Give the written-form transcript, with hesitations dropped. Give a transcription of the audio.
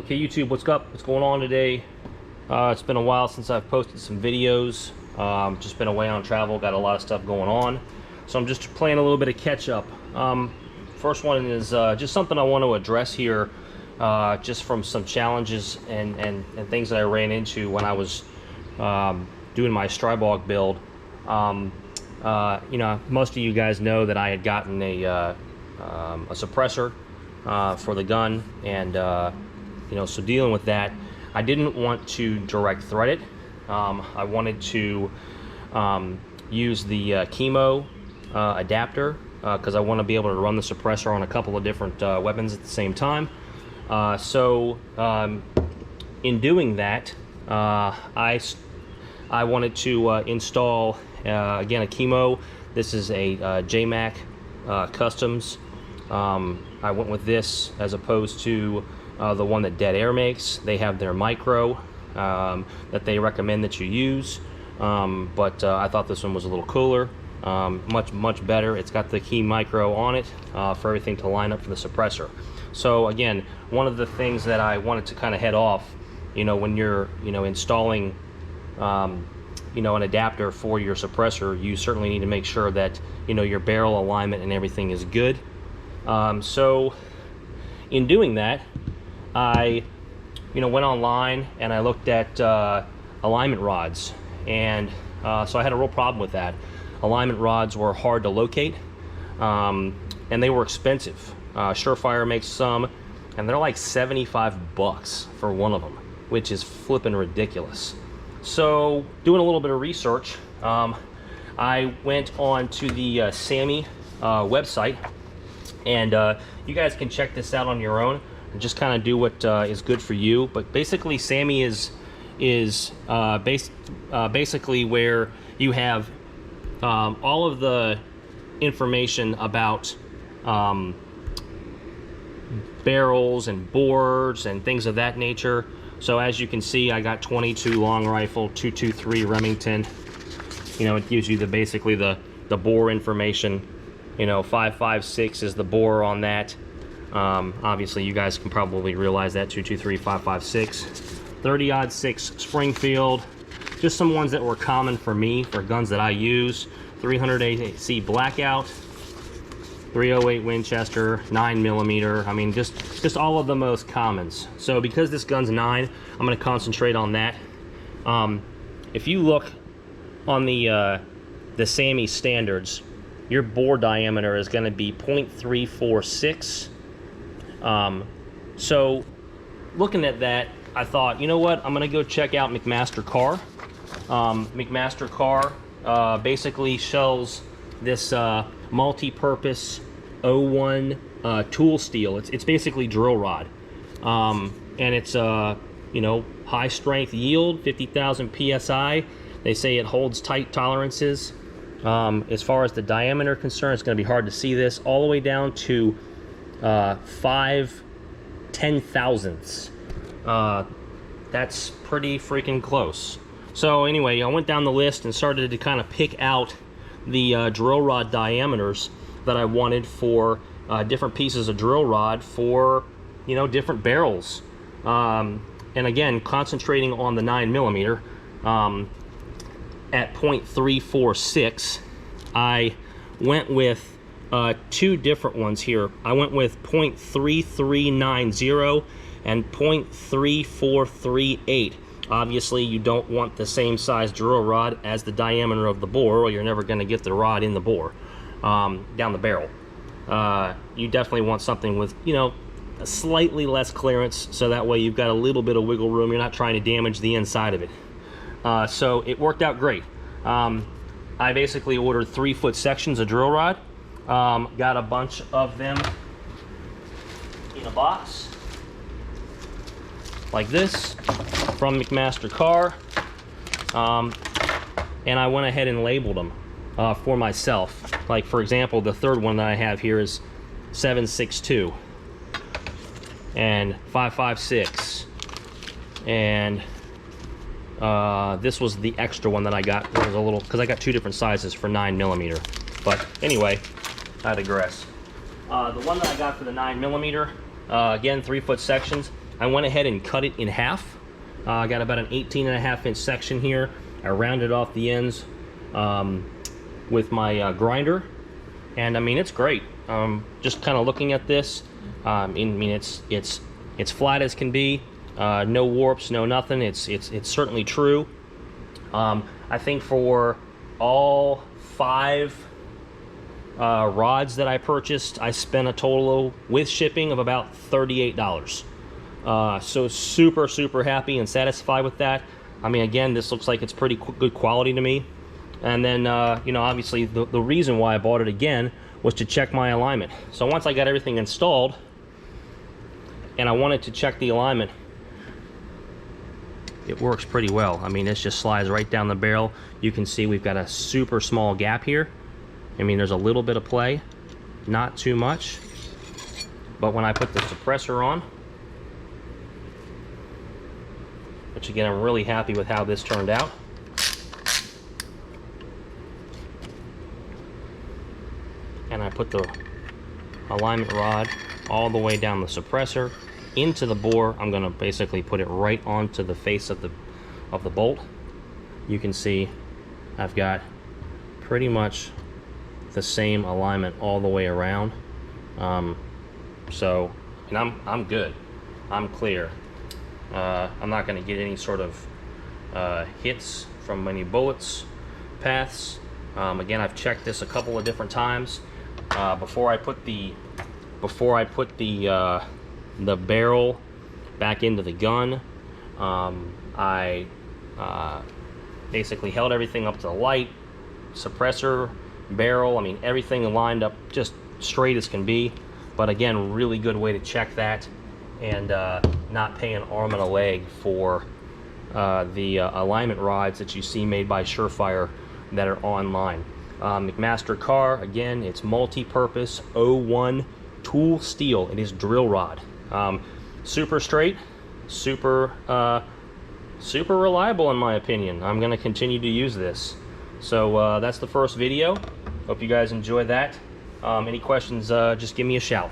Okay, YouTube, what's up? What's going on today? It's been a while since I've posted some videos. Just been away on travel, got a lot of stuff going on. So I'm just playing a little bit of catch up. First one is just something I want to address here, just from some challenges and things that I ran into when I was doing my Strybog build. You know, most of you guys know that I had gotten a suppressor for the gun, and you know, so dealing with that, I didn't want to direct thread it. I wanted to use the chemo adapter because I want to be able to run the suppressor on a couple of different weapons at the same time. In doing that, I wanted to install again a chemo. This is a JMac Customs. I went with this as opposed to the one that Dead Air makes. They have their micro that they recommend that you use, but I thought this one was a little cooler, much better. It's got the key micro on it for everything to line up for the suppressor. So again, one of the things that I wanted to kind of head off, you know, when you're, you know, installing you know, an adapter for your suppressor, you certainly need to make sure that, you know, your barrel alignment and everything is good. So in doing that, I, you know, went online and I looked at alignment rods, and so I had a real problem with that. Alignment rods were hard to locate, and they were expensive. Surefire makes some, and they're like 75 bucks for one of them, which is flipping ridiculous. So doing a little bit of research, I went on to the SAAMI website, and you guys can check this out on your own and just kind of do what is good for you. But basically, SAAMI is basically where you have all of the information about barrels and bores and things of that nature. So as you can see, I got 22 long rifle, 223 Remington. You know, it gives you basically the bore information. You know, 5.56 is the bore on that. Obviously, you guys can probably realize that 223, 5.56, 30-06 Springfield. Just some ones that were common for me for guns that I use. 300 AC Blackout, 308 Winchester, 9mm. I mean, just all of the most commons. So because this gun's 9, I'm going to concentrate on that. If you look on the SAAMI standards, your bore diameter is going to be 0.346. So looking at that, I thought, you know what, I'm going to go check out McMaster Carr. McMaster Carr basically sells this multi-purpose 01 tool steel. It's basically drill rod, and it's you know, high strength yield, 50,000 psi. They say it holds tight tolerances. As far as the diameter concerned, it's going to be hard to see this, all the way down to 5/10,000ths. That's pretty freaking close. So anyway, I went down the list and started to kind of pick out the drill rod diameters that I wanted for different pieces of drill rod for, you know, different barrels. And again, concentrating on the 9mm at 0.346, I went with two different ones here. I went with 0.3390 and 0.3438. Obviously, you don't want the same size drill rod as the diameter of the bore, or you're never going to get the rod in the bore, down the barrel. You definitely want something with, you know, a slightly less clearance, so that way you've got a little bit of wiggle room. You're not trying to damage the inside of it. So it worked out great. I basically ordered 3-foot sections of drill rod. Got a bunch of them in a box like this from McMaster Carr, and I went ahead and labeled them for myself. Like, for example, the third one that I have here is 7.62 and 5.56, and this was the extra one that I got. It was a little, because I got two different sizes for 9mm. But anyway, I digress. The one that I got for the 9mm, again, 3-foot sections, I went ahead and cut it in half. I got about an 18.5-inch section here. I rounded off the ends with my grinder, and I mean, it's great. Just kind of looking at this, I mean, it's flat as can be. No warps, no nothing. It's certainly true. I think for all 5 rods that I purchased, I spent a total with shipping of about $38. So super happy and satisfied with that. I mean, again, this looks like it's pretty good quality to me. And then, you know, obviously the reason why I bought it again was to check my alignment. So once I got everything installed and I wanted to check the alignment, it works pretty well. I mean, this just slides right down the barrel. You can see we've got a super small gap here. I mean, there's a little bit of play, not too much. But when I put the suppressor on, which again, I'm really happy with how this turned out. And I put the alignment rod all the way down the suppressor into the bore. I'm gonna basically put it right onto the face of the bolt. You can see I've got pretty much the same alignment all the way around. So, and I'm good. I'm clear. I'm not going to get any sort of hits from any bullets, paths. Again, I've checked this a couple of different times before I put the barrel back into the gun. I basically held everything up to the light, suppressor, barrel. I mean, everything lined up just straight as can be. But again, really good way to check that and not pay an arm and a leg for the alignment rods that you see made by Surefire that are online. McMaster Carr, again, it's multi-purpose 01 tool steel. It is drill rod. Super straight, super reliable in my opinion. I'm going to continue to use this. So that's the first video. Hope you guys enjoyed that. Any questions, just give me a shout.